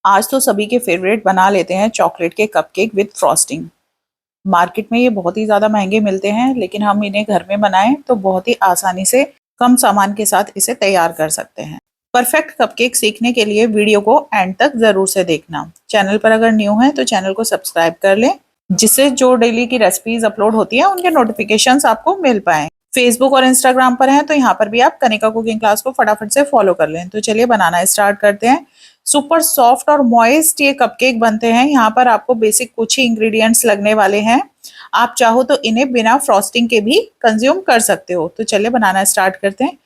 आज तो सभी के फेवरेट बना लेते हैं चॉकलेट के कपकेक विद फ्रॉस्टिंग। मार्केट में ये बहुत ही ज़्यादा महंगे मिलते हैं, लेकिन हम इन्हें घर में बनाएं तो बहुत ही आसानी से कम सामान के साथ इसे तैयार कर सकते हैं। परफेक्ट कपकेक सीखने के लिए वीडियो को एंड तक ज़रूर से देखना। चैनल पर अगर न्यू है तो चैनल को सब्सक्राइब कर लें, जिससे जो डेली की रेसिपीज अपलोड होती हैं उनके नोटिफिकेशंस आपको मिल पाएं। फेसबुक और इंस्टाग्राम पर हैं तो यहाँ पर भी आप कनिका कुकिंग क्लास को फटाफट से फॉलो कर लें। तो चलिए बनाना स्टार्ट करते हैं। सुपर सॉफ्ट और मॉइस्ट ये कपकेक बनते हैं। यहाँ पर आपको बेसिक कुछ ही इंग्रेडिएंट्स लगने वाले हैं। आप चाहो तो इन्हें बिना फ्रॉस्टिंग के भी कंज्यूम कर सकते हो। तो चलिए बनाना स्टार्ट करते हैं।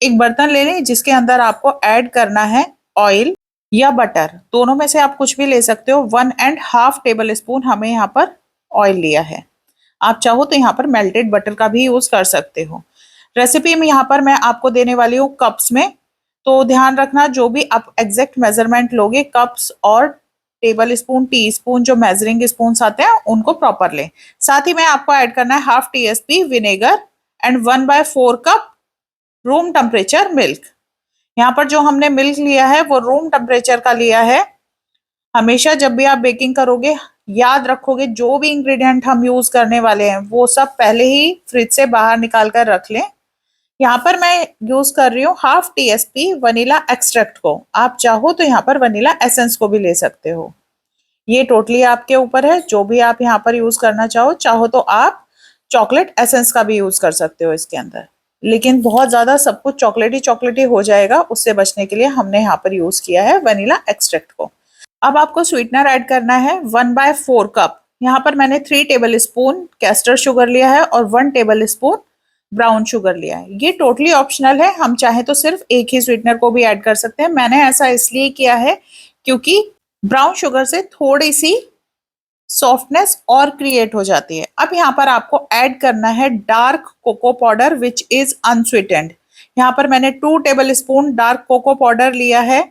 एक बर्तन ले लें जिसके अंदर आपको ऐड करना है ऑयल या बटर, दोनों में से आप कुछ भी ले सकते हो। 1.5 टेबल स्पून हमें यहाँ पर ऑयल लिया है। आप चाहो तो यहाँ पर मेल्टेड बटर का भी यूज कर सकते हो। रेसिपी में यहाँ पर मैं आपको देने वाली हूँ कप्स में, तो ध्यान रखना जो भी आप एग्जैक्ट मेजरमेंट लोगे कप्स और टेबल स्पून, टी स्पून, जो मेजरिंग स्पून आते हैं उनको प्रॉपर लें। साथ ही में आपको ऐड करना है half TSP vinegar and 1/4 cup room temperature milk. यहाँ पर जो हमने मिल्क लिया है वो रूम टेम्परेचर का लिया है। हमेशा जब भी आप बेकिंग करोगे याद रखोगे जो भी इंग्रेडिएंट हम यूज करने वाले हैं वो सब पहले ही फ्रिज से बाहर निकाल कर रख लें। यहाँ पर मैं यूज कर रही हूँ हाफ टीएसपी वनीला एक्सट्रैक्ट को। आप चाहो तो यहाँ पर वनीला एसेंस को भी ले सकते हो। ये टोटली आपके ऊपर है, जो भी आप यहाँ पर यूज करना चाहो तो आप चॉकलेट एसेंस का भी यूज कर सकते हो इसके अंदर, लेकिन बहुत ज्यादा सब कुछ चॉकलेटी हो जाएगा। उससे बचने के लिए हमने यहाँ पर यूज किया है वनीला एक्सट्रैक्ट को। अब आपको स्वीटनर ऐड करना है 1/4 कप। यहाँ पर मैंने 3 टेबल स्पून कैस्टर शुगर लिया है और 1 टेबल स्पून ब्राउन शुगर लिया है। ये टोटली ऑप्शनल है, हम चाहे तो सिर्फ एक ही स्वीटनर को भी ऐड कर सकते हैं। मैंने ऐसा इसलिए किया है क्योंकि ब्राउन शुगर से थोड़ी सी सॉफ्टनेस और क्रिएट हो जाती है। अब यहाँ पर आपको ऐड करना है dark cocoa powder which is unsweetened. यहाँ पर मैंने 2 tablespoon dark cocoa powder लिया है।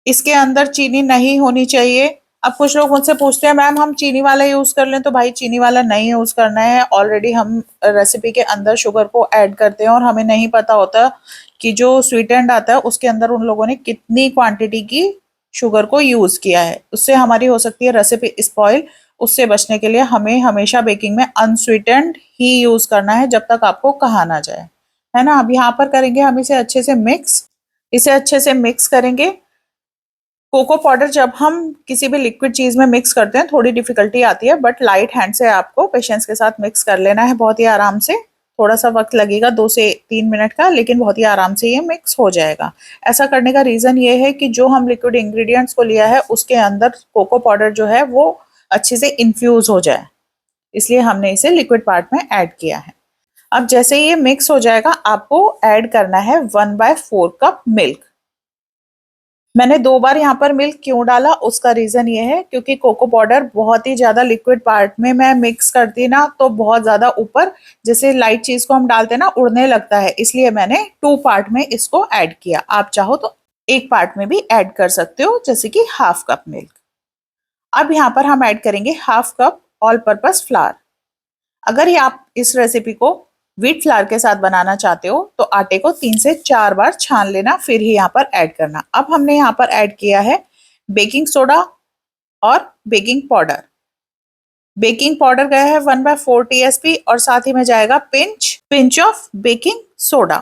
इसके अंदर चीनी नहीं होनी चाहिए। अब कुछ लोग मुझसे पूछते हैं मैम हम चीनी वाला यूज कर लें, तो भाई चीनी वाला नहीं यूज करना है। ऑलरेडी हम रेसिपी के अंदर शुगर को ऐड करते हैं और हमें नहीं पता होता कि जो स्वीटेंड आता है उसके अंदर उन लोगों ने कितनी क्वांटिटी की शुगर को यूज किया है। उससे हमारी हो सकती है रेसिपी स्पॉइल। उससे बचने के लिए हमें हमेशा बेकिंग में अनस्वीटेंड ही यूज करना है जब तक आपको कहा ना जाए, है ना। अब यहाँ पर करेंगे हम इसे अच्छे से मिक्स। इसे अच्छे से मिक्स करेंगे। कोको पाउडर जब हम किसी भी लिक्विड चीज में मिक्स करते हैं थोड़ी डिफिकल्टी आती है, बट लाइट हैंड से आपको पेशेंस के साथ मिक्स कर लेना है बहुत ही आराम से। थोड़ा सा वक्त लगेगा 2 से 3 मिनट का, लेकिन बहुत ही आराम से ये मिक्स हो जाएगा। ऐसा करने का रीजन ये है कि जो हम लिक्विड इंग्रेडिएंट्स को लिया है उसके अंदर कोको पाउडर जो है वो अच्छे से इन्फ्यूज हो जाए, इसलिए हमने इसे लिक्विड पार्ट में ऐड किया है। अब जैसे ये मिक्स हो जाएगा आपको ऐड करना है 1/4 कप मिल्क। मैंने 2 बार यहाँ पर मिल्क क्यों डाला, उसका रीजन ये है क्योंकि कोको पाउडर बहुत ही ज्यादा लिक्विड पार्ट में मैं मिक्स करती ना तो बहुत ज्यादा ऊपर जैसे लाइट चीज को हम डालते ना उड़ने लगता है, इसलिए मैंने 2 पार्ट में इसको ऐड किया। आप चाहो तो 1 पार्ट में भी ऐड कर सकते हो, जैसे कि हाफ कप मिल्क। अब यहाँ पर हम ऐड करेंगे half cup all purpose flower. अगर ये आप इस रेसिपी को व्हीट फ्लावर के साथ बनाना चाहते हो तो आटे को 3 से 4 बार छान लेना, फिर ही यहाँ पर ऐड करना। अब हमने यहाँ पर ऐड किया है बेकिंग सोडा और बेकिंग पाउडर। बेकिंग पाउडर गया है 1/4 टीएसपी और साथ ही में जाएगा पिंच ऑफ बेकिंग सोडा।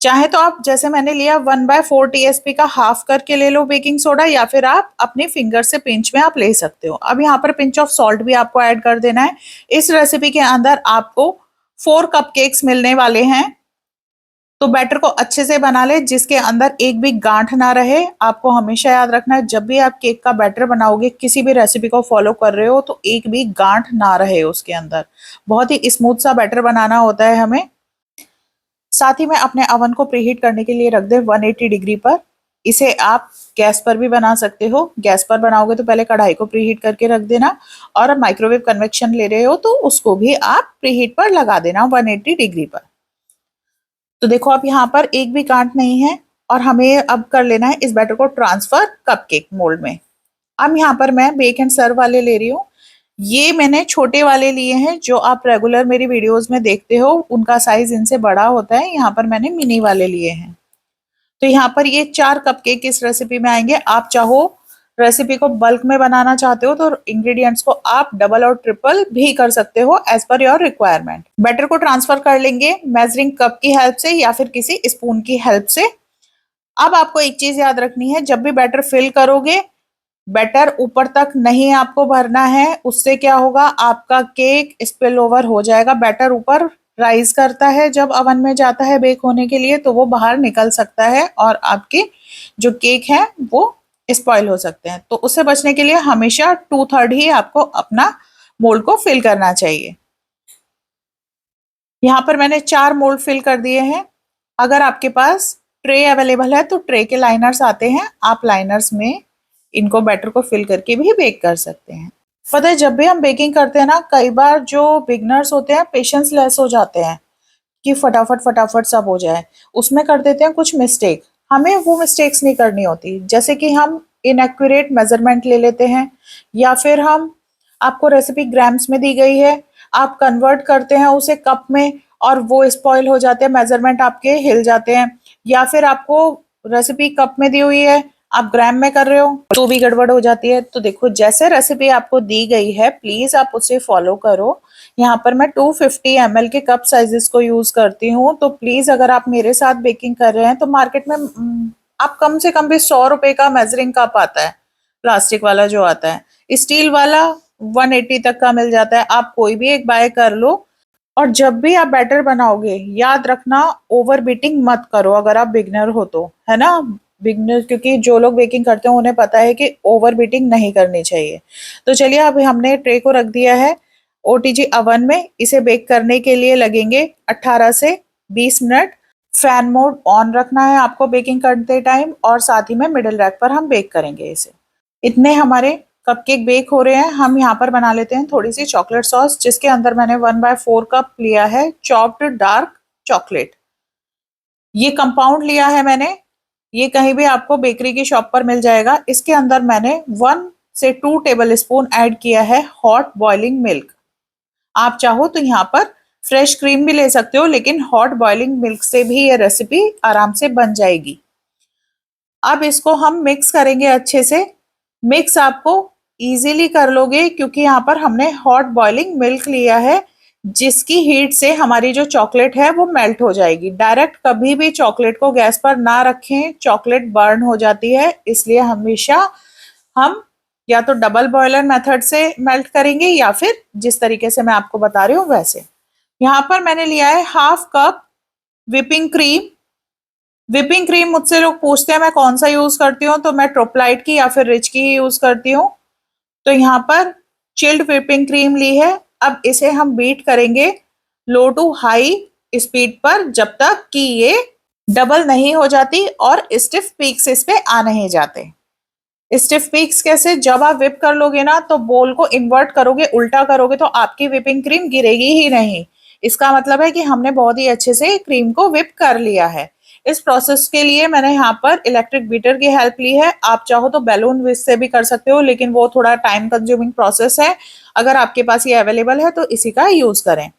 चाहे तो आप जैसे मैंने लिया 1/4 टीएसपी का हाफ करके ले लो बेकिंग सोडा, या फिर आप अपने फिंगर से पिंच में आप ले सकते हो। अब यहाँ पर पिंच ऑफ सॉल्ट भी आपको ऐड कर देना है। इस रेसिपी के अंदर आपको 4 कपकेक्स मिलने वाले हैं, तो बैटर को अच्छे से बना ले जिसके अंदर एक भी गांठ ना रहे। आपको हमेशा याद रखना है जब भी आप केक का बैटर बनाओगे, किसी भी रेसिपी को फॉलो कर रहे हो तो एक भी गांठ ना रहे उसके अंदर। बहुत ही स्मूथ सा बैटर बनाना होता है हमें। साथ ही में अपने अवन को प्रीहीट करने के लिए रख दे 180 डिग्री पर। इसे आप गैस पर भी बना सकते हो। गैस पर बनाओगे तो पहले कढ़ाई को प्रीहीट करके रख देना, और माइक्रोवेव कन्वेक्शन ले रहे हो तो उसको भी आप प्रीहीट पर लगा देना 180 डिग्री पर। तो देखो अब यहाँ पर एक भी गांठ नहीं है, और हमें अब कर लेना है इस बैटर को ट्रांसफर कपकेक मोल्ड में। अब यहाँ पर मैं बेक एंड सर्व वाले ले रही हूँ। ये मैंने छोटे वाले लिए हैं, जो आप रेगुलर मेरी वीडियोस में देखते हो उनका साइज इनसे बड़ा होता है। यहाँ पर मैंने मिनी वाले लिए हैं। तो यहाँ पर ये 4 कपकेक इस रेसिपी में आएंगे। आप चाहो रेसिपी को बल्क में बनाना चाहते हो तो इंग्रेडिएंट्स को आप डबल और ट्रिपल भी कर सकते हो as per your requirement. Batter को ट्रांसफर कर लेंगे मेजरिंग कप की हेल्प से या फिर किसी स्पून की हेल्प से। अब आपको एक चीज याद रखनी है, जब भी बैटर फिल करोगे बैटर ऊपर तक नहीं आपको भरना है, उससे क्या होगा आपका केक स्पिल ओवर हो जाएगा। बैटर ऊपर राइज करता है जब अवन में जाता है बेक होने के लिए, तो वो बाहर निकल सकता है और आपके जो केक है वो स्पॉइल हो सकते हैं। तो उससे बचने के लिए हमेशा 2/3 ही आपको अपना मोल्ड को फिल करना चाहिए। यहाँ पर मैंने 4 मोल्ड फिल कर दिए हैं। अगर आपके पास ट्रे अवेलेबल है तो ट्रे के लाइनर्स आते हैं, आप लाइनर्स में इनको बैटर को फिल करके भी बेक कर सकते हैं। पता है जब भी हम बेकिंग करते हैं ना, कई बार जो बिगनर्स होते हैं पेशेंस लेस हो जाते हैं कि फटाफट फटाफट सब हो जाए, उसमें कर देते हैं कुछ मिस्टेक। हमें वो मिस्टेक्स नहीं करनी होती, जैसे कि हम इनएक्यूरेट मेजरमेंट ले लेते हैं या फिर हम आपको रेसिपी ग्राम्स में दी गई है, आप कन्वर्ट करते हैं उसे कप में और वो स्पॉइल हो जाते हैं, मेजरमेंट आपके हिल जाते हैं। या फिर आपको रेसिपी कप में दी हुई है, आप ग्राम में कर रहे हो तो भी गड़बड़ हो जाती है। तो देखो जैसे रेसिपी आपको दी गई है प्लीज आप उसे फॉलो करो। यहाँ पर मैं 250 ml के कप साइजेस को यूज करती हूँ, तो प्लीज अगर आप मेरे साथ बेकिंग कर रहे हैं तो मार्केट में आप कम से कम भी 100 रुपए का मेजरिंग कप आता है, प्लास्टिक वाला जो आता है। स्टील वाला 180 तक का मिल जाता है, आप कोई भी एक बाय कर लो। और जब भी आप बैटर बनाओगे याद रखना ओवर बीटिंग मत करो, अगर आप बिगनर हो तो, है ना। बिगनर, क्योंकि जो लोग बेकिंग करते हैं उन्हें पता है कि ओवर बीटिंग नहीं करनी चाहिए। तो चलिए अब हमने ट्रे को रख दिया है ओटीजी अवन में। इसे बेक करने के लिए लगेंगे 18 से 20 मिनट। फैन मोड ऑन रखना है आपको बेकिंग करते टाइम, और साथ ही में मिडिल रैक पर हम बेक करेंगे इसे। इतने हमारे कपकेक बेक हो रहे हैं। हम यहाँ पर बना लेते हैं थोड़ी सी चॉकलेट सॉस, जिसके अंदर मैंने 1/4 कप लिया है चॉप्ड डार्क चॉकलेट। ये कंपाउंड लिया है मैंने, ये कहीं भी आपको बेकरी की शॉप पर मिल जाएगा। इसके अंदर मैंने 1 से 2 टेबल स्पून ऐड किया है हॉट बॉइलिंग मिल्क। आप चाहो तो यहाँ पर फ्रेश क्रीम भी ले सकते हो, लेकिन हॉट बॉइलिंग मिल्क से भी ये रेसिपी आराम से बन जाएगी। अब इसको हम मिक्स करेंगे अच्छे से। मिक्स आपको इजीली कर लोगे क्योंकि यहाँ पर हमने हॉट बॉइलिंग मिल्क लिया है, जिसकी हीट से हमारी जो चॉकलेट है वो मेल्ट हो जाएगी। डायरेक्ट कभी भी चॉकलेट को गैस पर ना रखें, चॉकलेट बर्न हो जाती है। इसलिए हमेशा हम या तो डबल बॉयलर मेथड से मेल्ट करेंगे या फिर जिस तरीके से मैं आपको बता रही हूँ वैसे। यहाँ पर मैंने लिया है 1/2 cup whipping cream. Whipping cream मुझसे लोग पूछते हैं मैं कौन सा यूज करती हूँ, तो मैं ट्रोपलाइट की या फिर रिच की ही यूज करती हूँ। तो यहाँ पर चिल्ड विपिंग क्रीम ली है। अब इसे हम बीट करेंगे लो टू हाई स्पीड पर जब तक कि ये डबल नहीं हो जाती और स्टिफ पीक्स इस पे आ नहीं जाते। स्टिफ पीक्स कैसे, जब आप विप कर लोगे ना तो बोल को इन्वर्ट करोगे, उल्टा करोगे तो आपकी विपिंग क्रीम गिरेगी ही नहीं। इसका मतलब है कि हमने बहुत ही अच्छे से क्रीम को विप कर लिया है। इस प्रोसेस के लिए मैंने यहाँ पर इलेक्ट्रिक बीटर की हेल्प ली है। आप चाहो तो बैलून विस्क से भी कर सकते हो, लेकिन वो थोड़ा टाइम कंज्यूमिंग प्रोसेस है। अगर आपके पास ये अवेलेबल है तो इसी का यूज करें।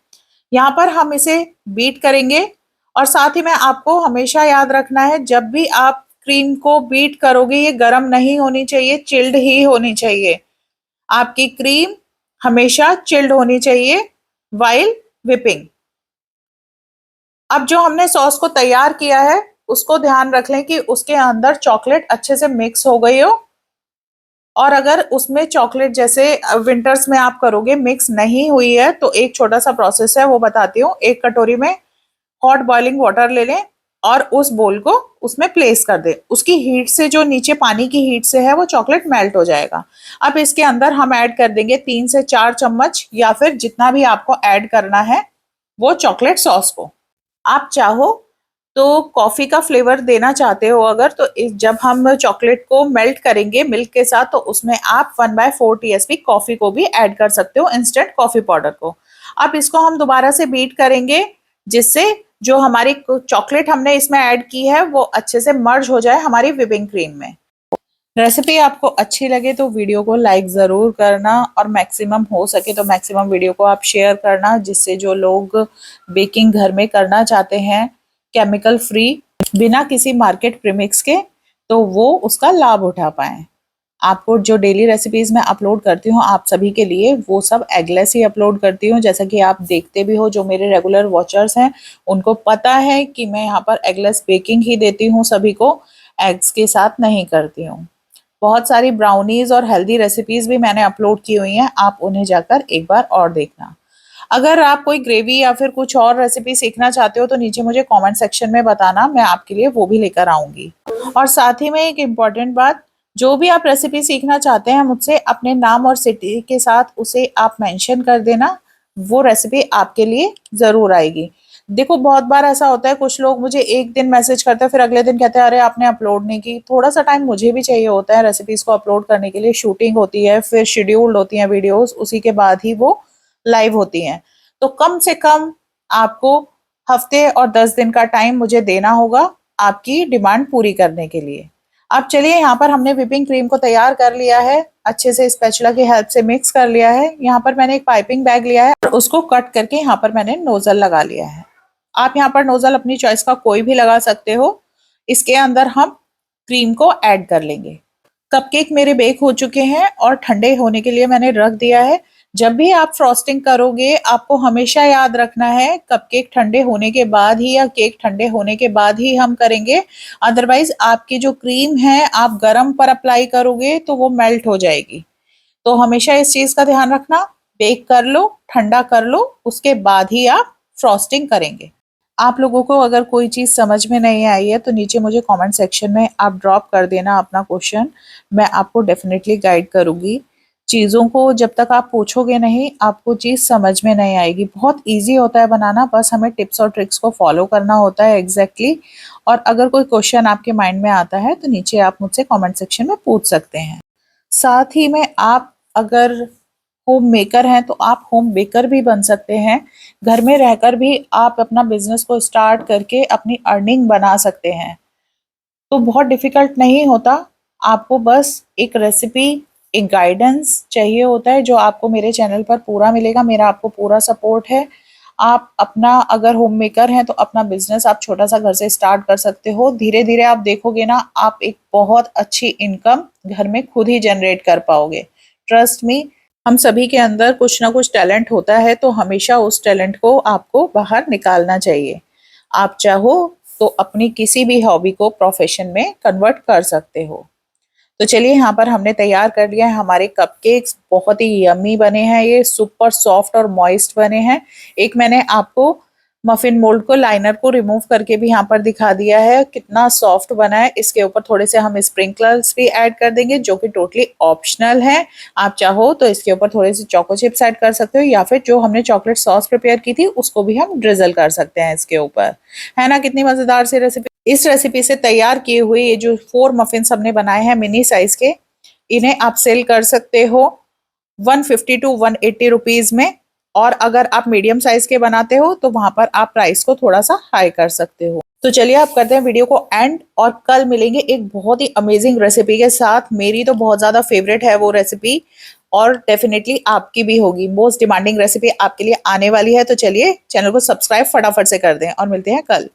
यहाँ पर हम इसे बीट करेंगे। और साथ ही में आपको हमेशा याद रखना है जब भी आप क्रीम को बीट करोगे ये गर्म नहीं होनी चाहिए, चिल्ड ही होनी चाहिए। आपकी क्रीम हमेशा चिल्ड होनी चाहिए वाइल विपिंग। अब जो हमने सॉस को तैयार किया है उसको ध्यान रख लें कि उसके अंदर चॉकलेट अच्छे से मिक्स हो गई हो। और अगर उसमें चॉकलेट जैसे विंटर्स में आप करोगे मिक्स नहीं हुई है तो एक छोटा सा प्रोसेस है वो बताती हूँ। एक कटोरी में हॉट बॉइलिंग वाटर ले लें और उस बोल को उसमें प्लेस कर दें। उसकी हीट से, जो नीचे पानी की हीट से है, वो चॉकलेट मेल्ट हो जाएगा। अब इसके अंदर हम ऐड कर देंगे 3 से 4 चम्मच या फिर जितना भी आपको ऐड करना है वो चॉकलेट सॉस को। आप चाहो तो कॉफी का फ्लेवर देना चाहते हो अगर, तो जब हम चॉकलेट को मेल्ट करेंगे मिल्क के साथ तो उसमें आप 1/4 टीएसपी कॉफी को भी ऐड कर सकते हो, इंस्टेंट कॉफी पाउडर को। अब इसको हम दोबारा से बीट करेंगे जिससे जो हमारी चॉकलेट हमने इसमें ऐड की है वो अच्छे से मर्ज हो जाए हमारी विपिंग क्रीम में। रेसिपी आपको अच्छी लगे तो वीडियो को लाइक ज़रूर करना, और मैक्सिमम हो सके तो मैक्सिमम वीडियो को आप शेयर करना, जिससे जो लोग बेकिंग घर में करना चाहते हैं केमिकल फ्री बिना किसी मार्केट प्रीमिक्स के, तो वो उसका लाभ उठा पाएँ। आपको जो डेली रेसिपीज़ मैं अपलोड करती हूँ आप सभी के लिए, वो सब एगलेस ही अपलोड करती हूँ। जैसा कि आप देखते भी हो, जो मेरे रेगुलर वॉचर्स हैं उनको पता है कि मैं यहाँ पर एगलेस बेकिंग ही देती हूँ सभी को, एग्स के साथ नहीं करती हूँ। बहुत सारी ब्राउनीज़ और हेल्दी रेसिपीज़ भी मैंने अपलोड की हुई हैं, आप उन्हें जाकर एक बार और देखना। अगर आप कोई ग्रेवी या फिर कुछ और रेसिपी सीखना चाहते हो तो नीचे मुझे कमेंट सेक्शन में बताना, मैं आपके लिए वो भी लेकर आऊँगी। और साथ ही में एक इम्पॉर्टेंट बात, जो भी आप रेसिपी सीखना चाहते हैं मुझसे अपने नाम और सिटी के साथ उसे आप मेंशन कर देना, वो रेसिपी आपके लिए ज़रूर आएगी। देखो बहुत बार ऐसा होता है, कुछ लोग मुझे एक दिन मैसेज करते हैं फिर अगले दिन कहते हैं अरे आपने अपलोड नहीं की। थोड़ा-सा टाइम मुझे भी चाहिए होता है रेसिपीज़ को अपलोड करने के लिए, शूटिंग होती है, फिर शेड्यूल्ड होती हैं वीडियोज़, उसी के बाद ही वो लाइव होती हैं। तो कम से कम आपको हफ्ते और 10 दिन का टाइम मुझे देना होगा आपकी डिमांड पूरी करने के लिए। अब चलिए, यहाँ पर हमने व्हिपिंग क्रीम को तैयार कर लिया है, अच्छे से स्पैचुला की हेल्प से मिक्स कर लिया है। यहाँ पर मैंने एक पाइपिंग बैग लिया है और उसको कट करके यहाँ पर मैंने नोजल लगा लिया है। आप यहाँ पर नोजल अपनी चॉइस का कोई भी लगा सकते हो। इसके अंदर हम क्रीम को ऐड कर लेंगे। कपकेक मेरे बेक हो चुके हैं और ठंडे होने के लिए मैंने रख दिया है। जब भी आप फ्रॉस्टिंग करोगे आपको हमेशा याद रखना है कपकेक ठंडे होने के बाद ही या केक ठंडे होने के बाद ही हम करेंगे। अदरवाइज आपकी जो क्रीम है आप गर्म पर अप्लाई करोगे तो वो मेल्ट हो जाएगी। तो हमेशा इस चीज का ध्यान रखना, बेक कर लो, ठंडा कर लो, उसके बाद ही आप फ्रॉस्टिंग करेंगे। आप लोगों को अगर कोई चीज़ समझ में नहीं आई है तो नीचे मुझे कमेंट सेक्शन में आप ड्रॉप कर देना अपना क्वेश्चन, मैं आपको डेफिनेटली गाइड करूँगी। चीज़ों को जब तक आप पूछोगे नहीं, आपको चीज़ समझ में नहीं आएगी। बहुत ईज़ी होता है बनाना, बस हमें टिप्स और ट्रिक्स को फॉलो करना होता है एग्ज़ैक्टली। और अगर कोई क्वेश्चन आपके माइंड में आता है तो नीचे आप मुझसे कमेंट सेक्शन में पूछ सकते हैं। साथ ही में आप अगर होम मेकर हैं तो आप होम बेकर भी बन सकते हैं। घर में रहकर भी आप अपना बिजनेस को स्टार्ट करके अपनी अर्निंग बना सकते हैं। तो बहुत डिफिकल्ट नहीं होता, आपको बस एक रेसिपी, एक गाइडेंस चाहिए होता है जो आपको मेरे चैनल पर पूरा मिलेगा। मेरा आपको पूरा सपोर्ट है। आप अपना अगर होम मेकर हैं तो अपना बिजनेस आप छोटा सा घर से स्टार्ट कर सकते हो। धीरे धीरे आप देखोगे ना, आप एक बहुत अच्छी इनकम घर में खुद ही जनरेट कर पाओगे। ट्रस्ट मी, हम सभी के अंदर कुछ ना कुछ टैलेंट होता है तो हमेशा उस टैलेंट को आपको बाहर निकालना चाहिए। आप चाहो तो अपनी किसी भी हॉबी को प्रोफेशन में कन्वर्ट कर सकते हो। तो चलिए, यहाँ पर हमने तैयार कर लिया है हमारे कपकेक्स। बहुत ही यम्मी बने हैं, ये सुपर सॉफ्ट और मॉइस्ट बने हैं। एक मैंने आपको मफिन मोल्ड को, लाइनर को रिमूव करके भी यहाँ पर दिखा दिया है कितना सॉफ्ट बना है। इसके ऊपर थोड़े से हम स्प्रिंकलर्स भी ऐड कर देंगे जो कि टोटली ऑप्शनल है। आप चाहो तो इसके ऊपर थोड़े से चोको चिप्स ऐड कर सकते हो या फिर जो हमने चॉकलेट सॉस प्रिपेयर की थी उसको भी हम ड्रिजल कर सकते हैं इसके ऊपर। है ना कितनी मजेदार सी रेसिपी। इस रेसिपी से तैयार किए हुए ये जो 4 मफिन्स हमने बनाए हैं मिनी साइज के, इन्हें आप सेल कर सकते हो 150 टू 180 रुपीज में। और अगर आप मीडियम साइज के बनाते हो तो वहां पर आप प्राइस को थोड़ा सा हाई कर सकते हो। तो चलिए आप करते हैं वीडियो को एंड, और कल मिलेंगे एक बहुत ही अमेजिंग रेसिपी के साथ। मेरी तो बहुत ज्यादा फेवरेट है वो रेसिपी और डेफिनेटली आपकी भी होगी। मोस्ट डिमांडिंग रेसिपी आपके लिए आने वाली है। तो चलिए चैनल को सब्सक्राइब फटाफट से कर दें और मिलते हैं कल।